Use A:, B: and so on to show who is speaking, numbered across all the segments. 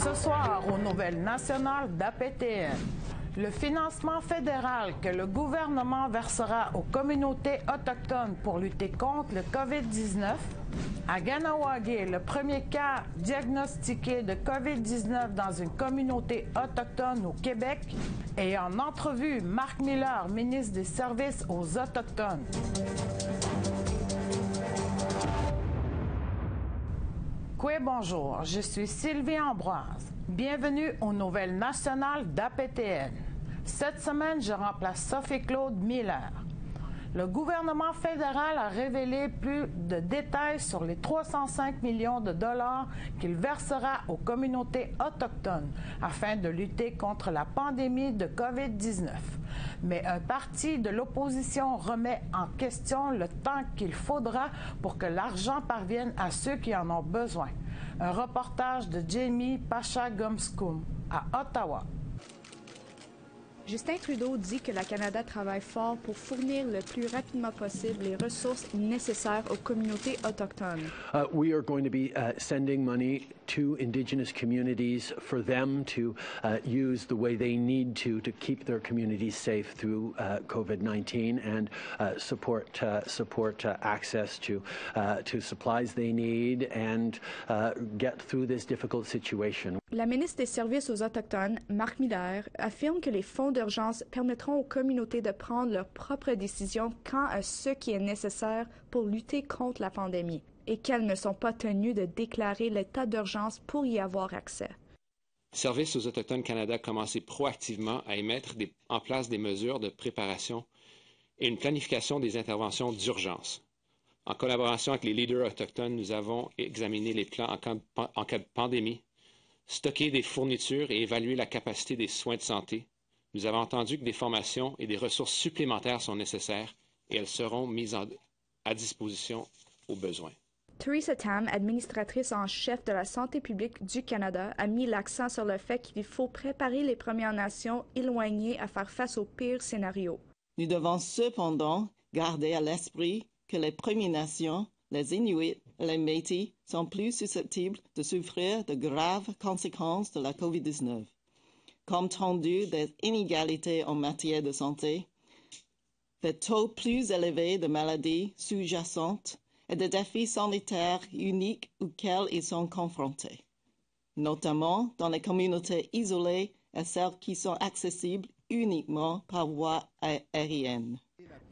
A: Ce soir, aux Nouvelles nationales d'APTN, le financement fédéral que le gouvernement versera aux communautés autochtones pour lutter contre le COVID-19. À Kahnawake, le premier cas diagnostiqué de COVID-19 dans une communauté autochtone au Québec. Et en entrevue, Marc Miller, ministre des Services aux Autochtones. Bonjour, je suis Sylvie Ambroise. Bienvenue aux Nouvelles nationales d'APTN. Cette semaine, je remplace Sophie-Claude Miller. Le gouvernement fédéral a révélé plus de détails sur les 305 millions de dollars qu'il versera aux communautés autochtones afin de lutter contre la pandémie de COVID-19. Mais un parti de l'opposition remet en question le temps qu'il faudra pour que l'argent parvienne à ceux qui en ont besoin. Un reportage de Jamie Pashagumskum à Ottawa.
B: Justin Trudeau dit que le Canada travaille fort pour fournir le plus rapidement possible les ressources nécessaires aux communautés autochtones.
C: We are going to be sending money to Indigenous communities for them to use the way they need to keep their communities safe through COVID-19 and support access to supplies they need and get through this difficult situation.
B: La ministre des Services aux Autochtones, Marc Miller, affirme que les fonds d'urgence permettront aux communautés de prendre leurs propres décisions quant à ce qui est nécessaire pour lutter contre la pandémie et qu'elles ne sont pas tenues de déclarer l'état d'urgence pour y avoir accès.
D: Services aux Autochtones Canada a commencé proactivement à mettre en place des mesures de préparation et une planification des interventions d'urgence. En collaboration avec les leaders autochtones, nous avons examiné les plans en cas de pandémie, stocké des fournitures et évalué la capacité des soins de santé. Nous avons entendu que des formations et des ressources supplémentaires sont nécessaires et elles seront mises à disposition aux besoins.
B: Theresa Tam, administratrice en chef de la santé publique du Canada, a mis l'accent sur le fait qu'il faut préparer les Premières Nations éloignées à faire face au pire scénario.
E: Nous devons cependant garder à l'esprit que les Premières Nations, les Inuits et les Métis sont plus susceptibles de souffrir de graves conséquences de la COVID-19. Compte tenu des inégalités en matière de santé, des taux plus élevés de maladies sous-jacentes et des défis sanitaires uniques auxquels ils sont confrontés, notamment dans les communautés isolées et celles qui sont accessibles uniquement par voie aérienne.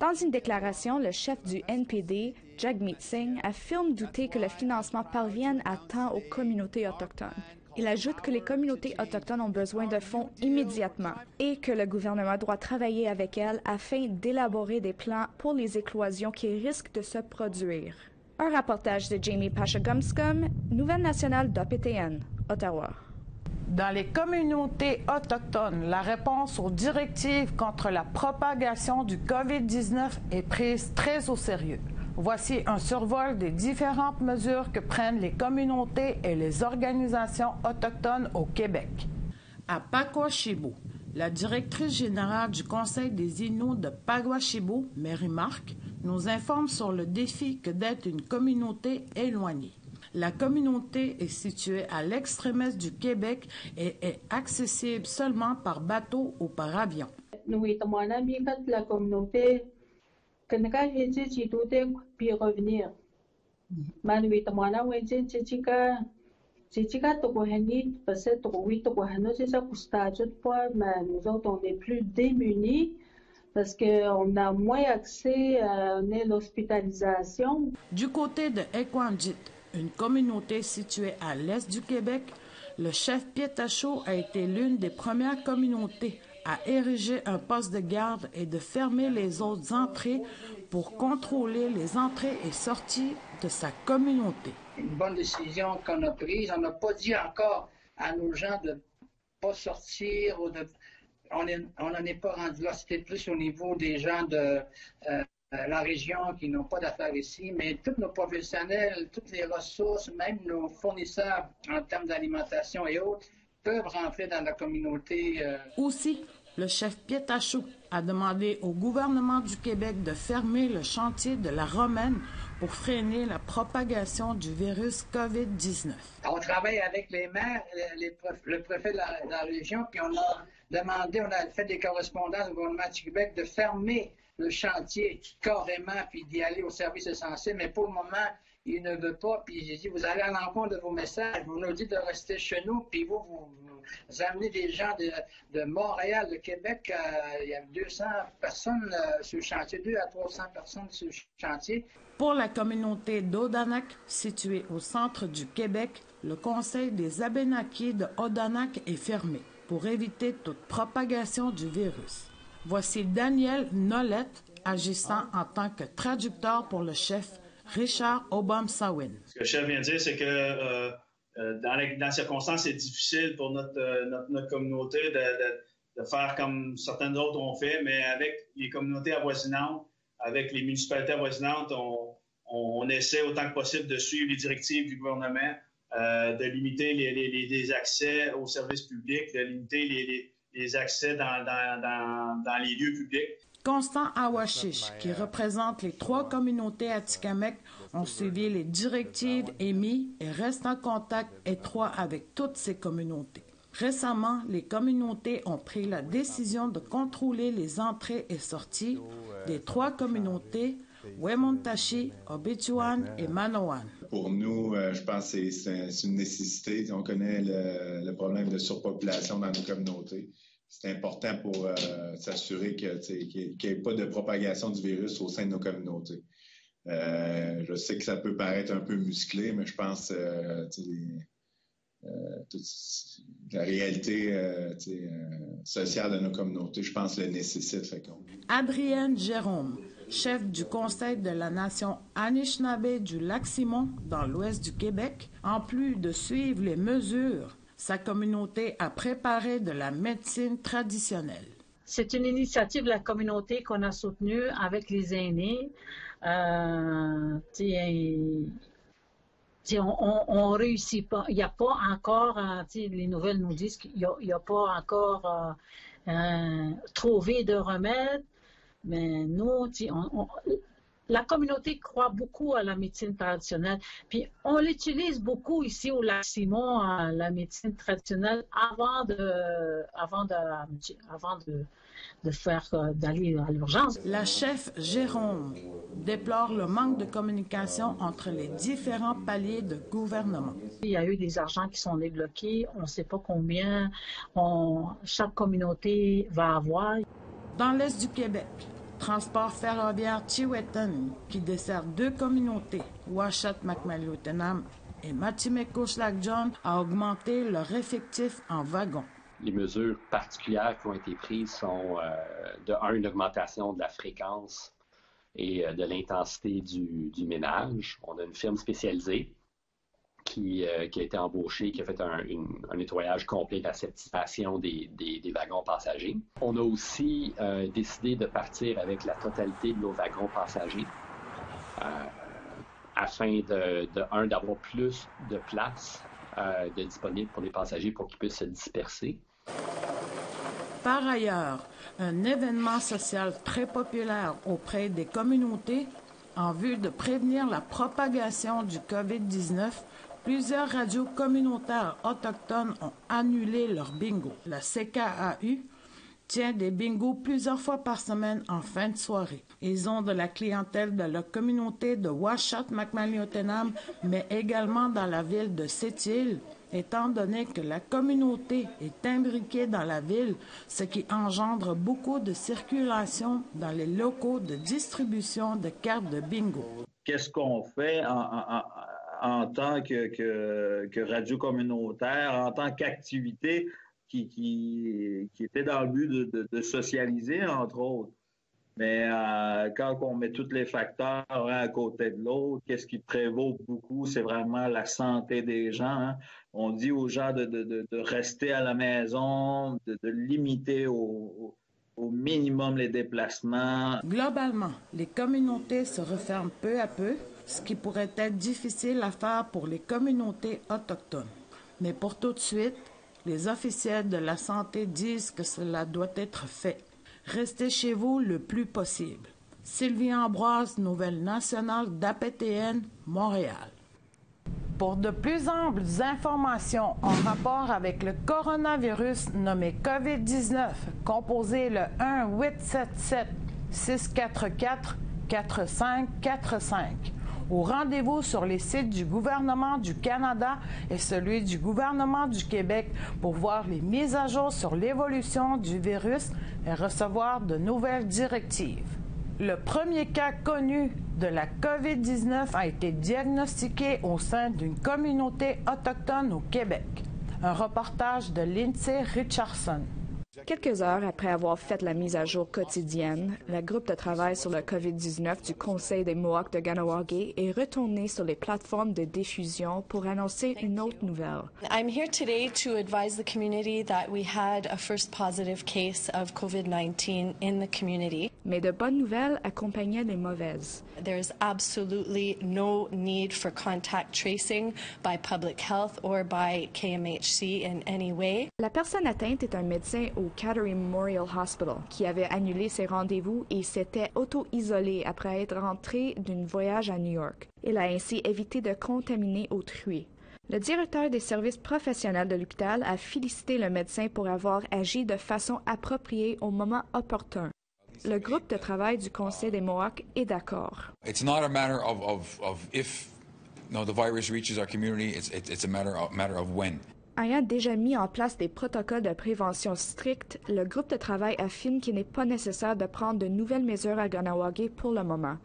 B: Dans une déclaration, le chef du NPD, Jagmeet Singh, affirme douter que le financement parvienne à temps aux communautés autochtones. Il ajoute que les communautés autochtones ont besoin de fonds immédiatement et que le gouvernement doit travailler avec elles afin d'élaborer des plans pour les éclosions qui risquent de se produire. Un reportage de Jamie Pashagumskum, Nouvelles nationales d'APTN, Ottawa.
A: Dans les communautés autochtones, la réponse aux directives contre la propagation du COVID-19 est prise très au sérieux. Voici un survol des différentes mesures que prennent les communautés et les organisations autochtones au Québec. À Pakwashibo, la directrice générale du Conseil des Inuits de Pakwashibo, Mary Mark, nous informe sur le défi que d'être une communauté éloignée. La communauté est située à l'extrême-est du Québec et est accessible seulement par bateau ou par avion.
F: La communauté puis revenir. Nous autres, on est plus démunis parce qu'on a moins accès à l'hospitalisation.
A: Du côté de Ekwandjit, une communauté située à l'est du Québec, le chef Pietacho a été l'une des premières communautés à ériger un poste de garde et de fermer les autres entrées pour contrôler les entrées et sorties de sa communauté.
G: Une bonne décision qu'on a prise. On n'a pas dit encore à nos gens de ne pas sortir ou de... On n'en est pas rendu là. C'était plus au niveau des gens de la région qui n'ont pas d'affaires ici, mais tous nos professionnels, toutes les ressources, même nos fournisseurs en termes d'alimentation et autres, peuvent rentrer dans la communauté.
A: Aussi, le chef Pietacho a demandé au gouvernement du Québec de fermer le chantier de la Romaine pour freiner la propagation du virus COVID-19.
G: On travaille avec les maires, le préfet de la région, puis on a fait des correspondances au gouvernement du Québec de fermer le chantier carrément, puis d'y aller au service essentiel, mais pour le moment, il ne veut pas, puis j'ai dit, vous allez à l'encontre de vos messages, vous nous dites de rester chez nous, puis vous amenez des gens de Montréal, de Québec, il y a 200 personnes sur le chantier, 200 à 300 personnes sur le chantier.
A: Pour la communauté d'Odanak, située au centre du Québec, le Conseil des Abénaquis de Odanak est fermé pour éviter toute propagation du virus. Voici Daniel Nolette, agissant en tant que traducteur pour le chef Richard Obam-Sawin.
H: Ce que le chef vient de dire, c'est que dans les circonstances, c'est difficile pour notre communauté de faire comme certaines autres ont fait, mais avec les communautés avoisinantes, avec les municipalités avoisinantes, on essaie autant que possible de suivre les directives du gouvernement, de limiter les accès aux services publics, de limiter les accès dans les lieux publics.
A: Constant Awashish, qui représente les 3 communautés atikamekw, ont suivi les directives émises et restent en contact étroit avec toutes ces communautés. Récemment, les communautés ont pris la décision de contrôler les entrées et sorties des 3 communautés, Wemontashi, Obituan et Manoan.
I: Pour nous, je pense que c'est une nécessité. On connaît le problème de surpopulation dans nos communautés. C'est important pour s'assurer qu'il n'y ait pas de propagation du virus au sein de nos communautés. Je sais que ça peut paraître un peu musclé, mais je pense la réalité sociale de nos communautés, je pense, le nécessite.
A: Adrienne Jérôme, chef du Conseil de la nation Anishinaabe du Lac-Simon, dans l'ouest du Québec, en plus de suivre les mesures, sa communauté a préparé de la médecine traditionnelle.
F: C'est une initiative de la communauté qu'on a soutenue avec les aînés. On réussit pas. Il n'y a pas encore, les nouvelles nous disent qu'il n'y a pas encore trouvé de remède. Mais nous, la communauté croit beaucoup à la médecine traditionnelle. Puis on l'utilise beaucoup ici au Lac-Simon, la médecine traditionnelle, avant d'aller à l'urgence.
A: La chef Jérôme déplore le manque de communication entre les différents paliers de gouvernement.
F: Il y a eu des argents qui sont débloqués, on ne sait pas combien chaque communauté va avoir.
A: Dans l'est du Québec, Transport ferroviaire Chiwetan, qui dessert 2 communautés, Ouachat-Macmillan-Utenam et Matimeko-Lac-John, a augmenté leur effectif en wagons.
J: Les mesures particulières qui ont été prises sont, une augmentation de la fréquence et de l'intensité du ménage. On a une firme spécialisée qui a été embauchée, qui a fait un nettoyage complet de la septisation des wagons passagers. On a aussi décidé de partir avec la totalité de nos wagons passagers afin d'avoir plus de place disponible pour les passagers pour qu'ils puissent se disperser.
A: Par ailleurs, un événement social très populaire auprès des communautés en vue de prévenir la propagation du COVID-19, plusieurs radios communautaires autochtones ont annulé leur bingo. La CKAU tient des bingos plusieurs fois par semaine en fin de soirée. Ils ont de la clientèle de la communauté de Ouachat-Macmillan-Utenam, mais également dans la ville de Sept-Îles, étant donné que la communauté est imbriquée dans la ville, ce qui engendre beaucoup de circulation dans les locaux de distribution de cartes de bingo.
K: Qu'est-ce qu'on fait en tant que radio communautaire, en tant qu'activité qui était dans le but de socialiser, entre autres. Mais quand on met tous les facteurs un à côté de l'autre, qu'est-ce qui prévaut beaucoup, c'est vraiment la santé des gens. Hein. On dit aux gens de rester à la maison, de limiter au minimum les déplacements.
A: Globalement, les communautés se referment peu à peu, ce qui pourrait être difficile à faire pour les communautés autochtones. Mais pour tout de suite, les officiels de la santé disent que cela doit être fait. Restez chez vous le plus possible. Sylvie Ambroise, Nouvelle nationale d'APTN, Montréal. Pour de plus amples informations en rapport avec le coronavirus nommé COVID-19, composez le 1-877-644-4545 ou rendez-vous sur les sites du gouvernement du Canada et celui du gouvernement du Québec pour voir les mises à jour sur l'évolution du virus et recevoir de nouvelles directives. Le premier cas connu de la COVID-19 a été diagnostiqué au sein d'une communauté autochtone au Québec. Un reportage de Lindsay Richardson.
B: Quelques heures après avoir fait la mise à jour quotidienne, le groupe de travail sur le COVID-19 du Conseil des Mohawks de Kahnawake est retourné sur les plateformes de diffusion pour annoncer une autre nouvelle.
L: I'm here today to advise the community that we had a first positive case of COVID-19 in the community.
B: Mais de bonnes nouvelles accompagnaient les mauvaises.
L: There's absolutely no need for contact tracing by public health or by KMHC in any way.
B: La personne atteinte est un médecin au Cattery Memorial Hospital qui avait annulé ses rendez-vous et s'était auto-isolé après être rentré d'un voyage à New York. Il a ainsi évité de contaminer autrui. Le directeur des services professionnels de l'hôpital a félicité le médecin pour avoir agi de façon appropriée au moment opportun. Le groupe de travail du Conseil des Mohawks est d'accord.
M: It's not a matter of if the virus reaches our community, it's a matter of when.
B: Ayant déjà mis en place des protocoles de prévention stricts, le groupe de travail affirme qu'il n'est pas nécessaire de prendre de nouvelles mesures à Kahnawake pour le moment.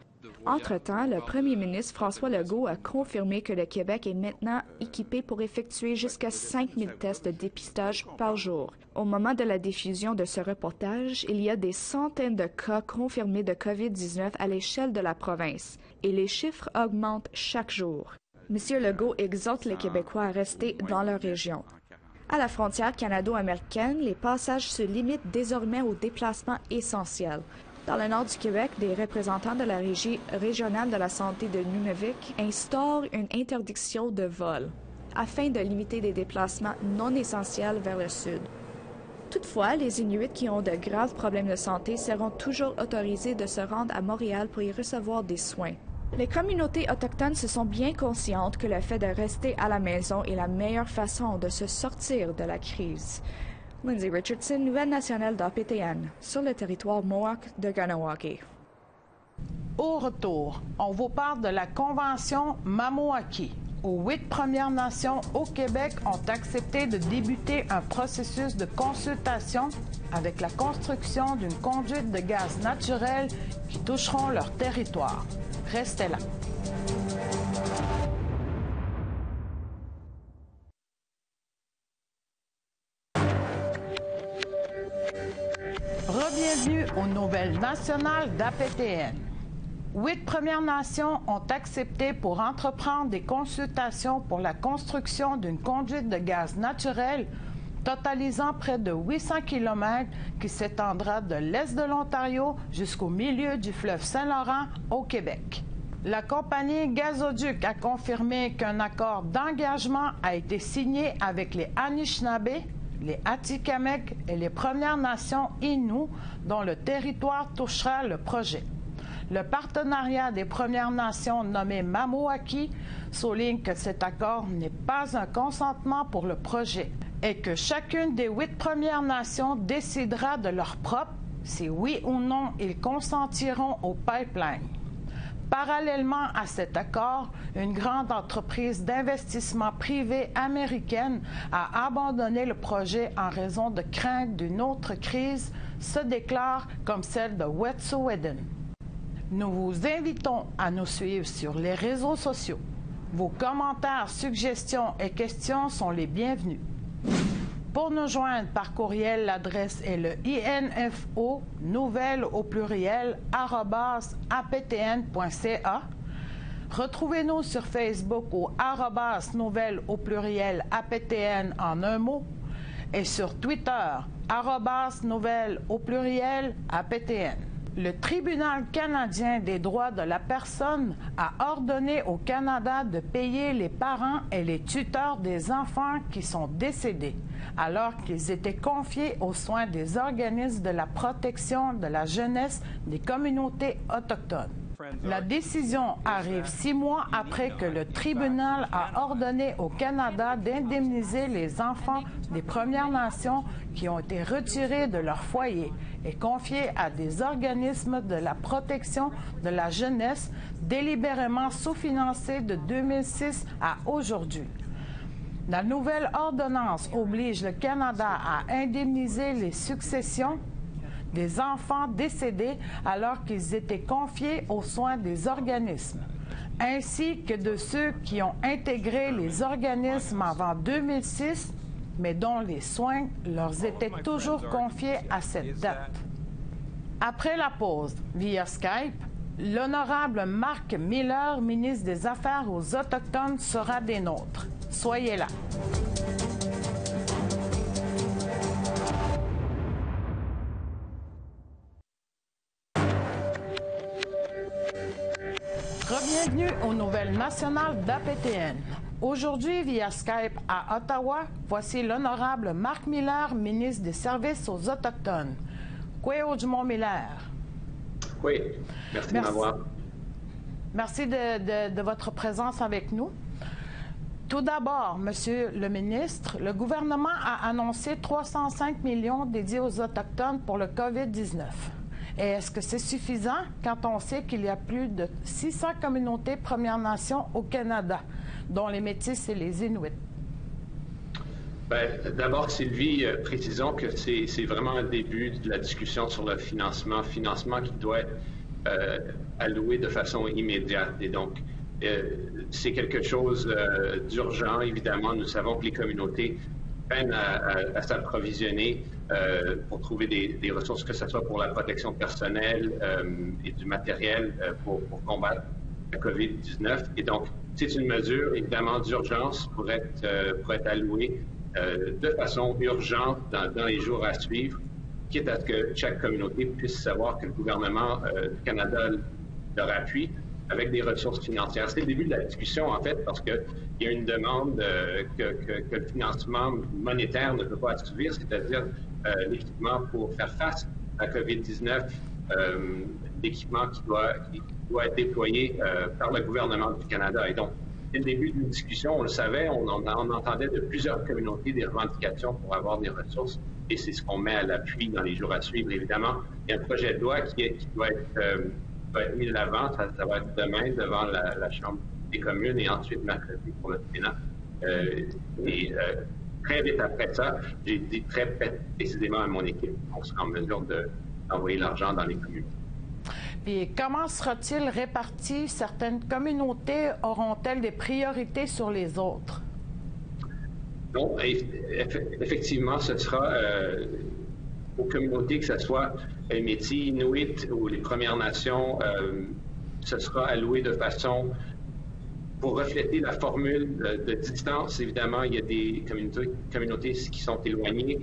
B: Entre-temps, le premier ministre François Legault a confirmé que le Québec est maintenant équipé pour effectuer jusqu'à 5000 tests de dépistage par jour. Au moment de la diffusion de ce reportage, il y a des centaines de cas confirmés de COVID-19 à l'échelle de la province, et les chiffres augmentent chaque jour. M. Legault exhorte les Québécois à rester dans leur région. À la frontière canado-américaine, les passages se limitent désormais aux déplacements essentiels. Dans le nord du Québec, des représentants de la Régie régionale de la santé de Nunavik instaurent une interdiction de vol afin de limiter les déplacements non essentiels vers le sud. Toutefois, les Inuits qui ont de graves problèmes de santé seront toujours autorisés de se rendre à Montréal pour y recevoir des soins. Les communautés autochtones se sont bien conscientes que le fait de rester à la maison est la meilleure façon de se sortir de la crise. Lindsay Richardson, Nouvelle nationale d'APTN, sur le territoire Mohawk de Kahnawake.
A: Au retour, on vous parle de la Convention Mamoaki, où 8 Premières Nations au Québec ont accepté de débuter un processus de consultation avec la construction d'une conduite de gaz naturel qui toucheront leur territoire. Restez là. Bienvenue aux Nouvelles nationales d'APTN. 8 Premières Nations ont accepté pour entreprendre des consultations pour la construction d'une conduite de gaz naturel totalisant près de 800 km qui s'étendra de l'est de l'Ontario jusqu'au milieu du fleuve Saint-Laurent au Québec. La compagnie Gazoduc a confirmé qu'un accord d'engagement a été signé avec les Anishinaabe, les Atikamekw et les Premières Nations Innu, dont le territoire touchera le projet. Le partenariat des Premières Nations nommé Mamoaki souligne que cet accord n'est pas un consentement pour le projet et que chacune des 8 Premières Nations décidera de leur propre si oui ou non ils consentiront au pipeline. Parallèlement à cet accord, une grande entreprise d'investissement privé américaine a abandonné le projet en raison de crainte d'une autre crise se déclare comme celle de Wet'suwet'en. Nous vous invitons à nous suivre sur les réseaux sociaux. Vos commentaires, suggestions et questions sont les bienvenus. Pour nous joindre par courriel, l'adresse est le info nouvelles au pluriel @aptn.ca. Retrouvez-nous sur Facebook au @nouvelles au pluriel aptn en un mot et sur Twitter @nouvelles au pluriel aptn. Le Tribunal canadien des droits de la personne a ordonné au Canada de payer les parents et les tuteurs des enfants qui sont décédés, alors qu'ils étaient confiés aux soins des organismes de la protection de la jeunesse des communautés autochtones. La décision arrive 6 mois après que le tribunal a ordonné au Canada d'indemniser les enfants des Premières Nations qui ont été retirés de leur foyer et confiés à des organismes de la protection de la jeunesse délibérément sous-financés de 2006 à aujourd'hui. La nouvelle ordonnance oblige le Canada à indemniser les successions des enfants décédés alors qu'ils étaient confiés aux soins des organismes, ainsi que de ceux qui ont intégré les organismes avant 2006, mais dont les soins leur étaient toujours confiés à cette date. Après la pause, via Skype, l'honorable Marc Miller, ministre des Affaires aux Autochtones, sera des nôtres. Soyez là. Bienvenue aux nouvelles nationales d'APTN. Aujourd'hui, via Skype à Ottawa, voici l'honorable Marc Miller, ministre des Services aux Autochtones. Kweo Dumont Miller.
J: Oui, merci de m'avoir.
A: Merci de votre présence avec nous. Tout d'abord, Monsieur le ministre, le gouvernement a annoncé 305 millions dédiés aux Autochtones pour le COVID-19. Et est-ce que c'est suffisant quand on sait qu'il y a plus de 600 communautés Premières Nations au Canada, dont les Métis et les Inuits?
J: D'abord, Sylvie, précisons que c'est vraiment un début de la discussion sur le financement qui doit être alloué de façon immédiate. Et donc, c'est quelque chose d'urgent, évidemment. Nous savons que les communautés peinent à s'approvisionner pour trouver des ressources, que ce soit pour la protection personnelle et du matériel pour combattre la COVID-19. Et donc, c'est une mesure, évidemment, d'urgence pour être allouée de façon urgente dans les jours à suivre, quitte à ce que chaque communauté puisse savoir que le gouvernement du Canada leur appuie avec des ressources financières. C'est le début de la discussion, en fait, parce qu'il y a une demande que le financement monétaire ne peut pas assouvir, c'est-à-dire l'équipement pour faire face à la COVID-19, l'équipement qui doit être déployé par le gouvernement du Canada. Et donc, dès le début d'une discussion, on le savait, on entendait de plusieurs communautés des revendications pour avoir des ressources, et c'est ce qu'on met à l'appui dans les jours à suivre, évidemment. Il y a un projet de loi qui doit être mis de l'avant, ça va être demain devant la Chambre des communes et ensuite mercredi pour le Sénat. Très vite après ça, j'ai dit très précisément à mon équipe qu'on sera en mesure d'envoyer l'argent dans les communes.
A: Puis comment sera-t-il réparti? Certaines communautés auront-elles des priorités sur les autres?
J: Non, effectivement, ce sera aux communautés, que ce soit les Métis, Inuits ou les Premières Nations, ce sera alloué de façon pour refléter la formule de distance. Évidemment, il y a des communautés qui sont éloignées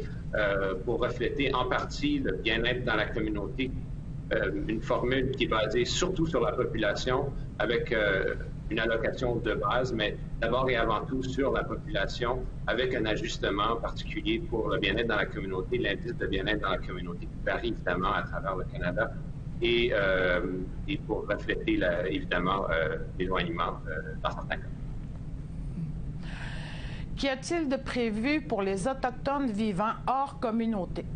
J: pour refléter en partie le bien-être dans la communauté. Une formule qui est basée surtout sur la population avec une allocation de base, mais d'abord et avant tout sur la population avec un ajustement particulier pour le bien-être dans la communauté, l'indice de bien-être dans la communauté qui varie évidemment à travers le Canada et pour refléter évidemment l'éloignement dans certains cas.
A: Qu'y a-t-il de prévu pour les Autochtones vivant hors communauté?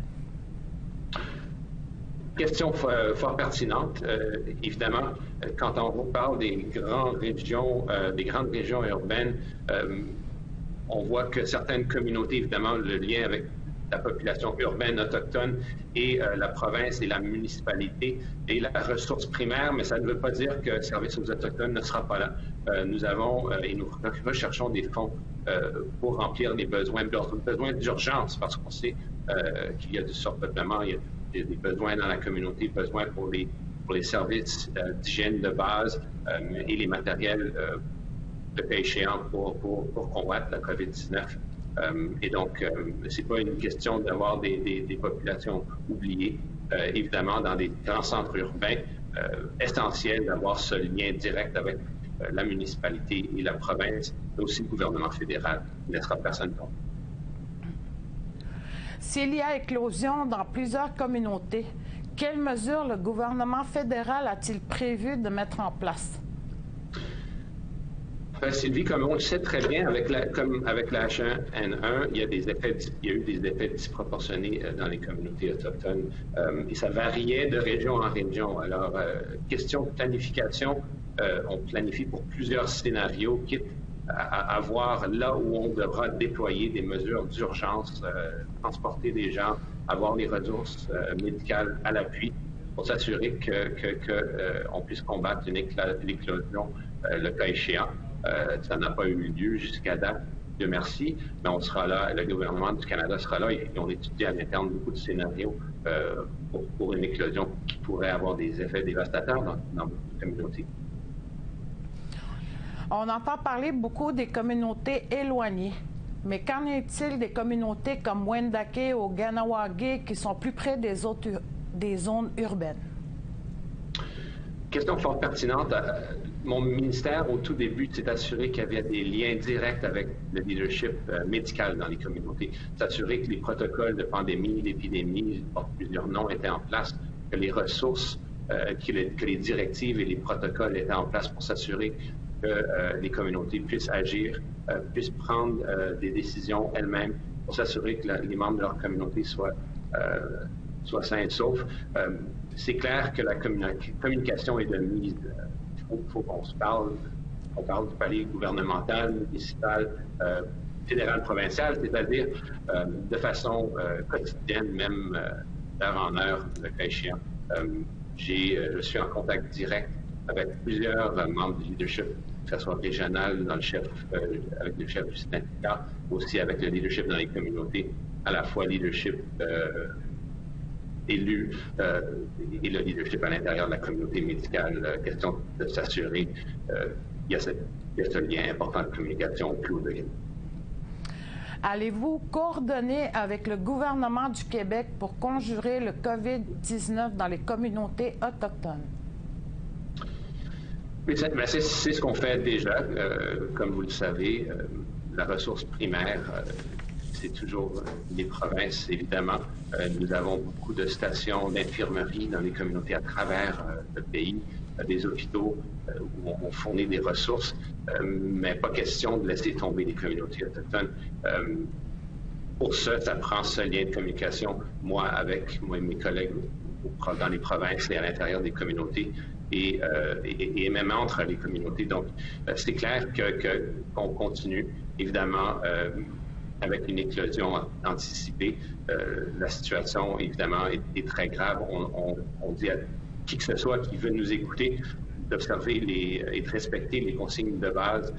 J: Question fort pertinente. Évidemment, quand on parle des grandes régions urbaines, on voit que certaines communautés, évidemment, le lien avec la population urbaine autochtone et la province et la municipalité est la ressource primaire, mais ça ne veut pas dire que le service aux Autochtones ne sera pas là. Nous avons et nous recherchons des fonds pour remplir les besoins d'urgence, parce qu'on sait qu'il y a du surpeuplement, il y a des besoins dans la communauté, besoins pour les services d'hygiène de base et les matériels de cas échéant pour combattre la COVID-19. Et donc, c'est pas une question d'avoir des populations oubliées. évidemment, dans des grands centres urbains, essentiel d'avoir ce lien direct avec la municipalité et la province, mais aussi le gouvernement fédéral. Il ne laissera personne tomber.
A: S'il y a éclosion dans plusieurs communautés, quelles mesures le gouvernement fédéral a-t-il prévu de mettre en place?
J: Sylvie, comme on le sait très bien, comme avec la H1N1, il y a eu des effets disproportionnés dans les communautés autochtones et ça variait de région en région. Alors, question de planification, on planifie pour plusieurs scénarios, quitte à voir là où on devra déployer des mesures d'urgence, transporter des gens, avoir les ressources médicales à l'appui pour s'assurer qu'on puisse combattre l'éclosion le cas échéant. Ça n'a pas eu lieu jusqu'à date, Dieu merci, mais on sera là, le gouvernement du Canada sera là et on étudie à l'interne beaucoup de scénarios pour une éclosion qui pourrait avoir des effets dévastateurs dans beaucoup de communautés.
A: On entend parler beaucoup des communautés éloignées, mais qu'en est-il des communautés comme Wendake ou Ganawagé qui sont plus près des zones urbaines?
J: Question fort pertinente. Mon ministère, au tout début, s'est assuré qu'il y avait des liens directs avec le leadership médical dans les communautés, s'assurer que les protocoles de pandémie, d'épidémie, portent plusieurs noms, étaient en place, que les ressources, que les directives et les protocoles étaient en place pour s'assurer que les communautés puissent agir, puissent prendre des décisions elles-mêmes pour s'assurer que les membres de leur communauté soient sains et saufs. C'est clair que la communication est de mise. Il faut qu'on se parle. On parle du palier gouvernemental, municipal, fédéral, provincial, c'est-à-dire de façon quotidienne, même d'heure en heure, le cas échéant. Je suis en contact direct avec plusieurs membres du leadership, que ce soit régional, avec le chef du syndicat, aussi avec le leadership dans les communautés, à la fois leadership élu et le leadership à l'intérieur de la communauté médicale. Question de s'assurer qu'il y a ce lien important de communication au plus haut degré.
A: Allez-vous coordonner avec le gouvernement du Québec pour conjurer le COVID-19 dans les communautés autochtones?
J: C'est ce qu'on fait déjà. Comme vous le savez, la ressource primaire, c'est toujours les provinces, évidemment. Nous avons beaucoup de stations d'infirmerie dans les communautés à travers le pays, des hôpitaux où on fournit des ressources, mais pas question de laisser tomber les communautés autochtones. Pour ça, ça prend ce lien de communication, moi et mes collègues dans les provinces et à l'intérieur des communautés et même entre les communautés. Donc, c'est clair qu'on continue, évidemment, avec une éclosion anticipée. La situation, évidemment, est très grave. On dit à qui que ce soit qui veut nous écouter d'observer et de respecter les consignes de base,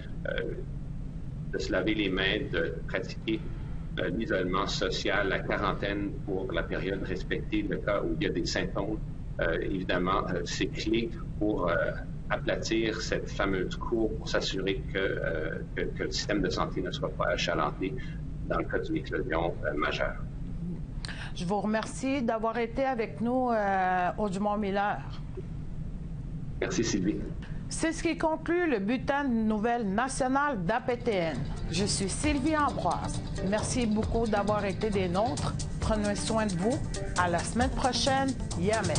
J: de se laver les mains, de pratiquer l'isolement social, la quarantaine pour la période respectée, le cas où il y a des symptômes. Évidemment, c'est clé pour aplatir cette fameuse courbe pour s'assurer que le système de santé ne soit pas achalandé dans le cas d'une éclosion majeure.
A: Je vous remercie d'avoir été avec nous au Dumont-Miller.
J: Merci, Sylvie.
A: C'est ce qui conclut le bulletin de nouvelles nationales d'APTN. Je suis Sylvie Ambroise. Merci beaucoup d'avoir été des nôtres. Prenez soin de vous. À la semaine prochaine. Yamé.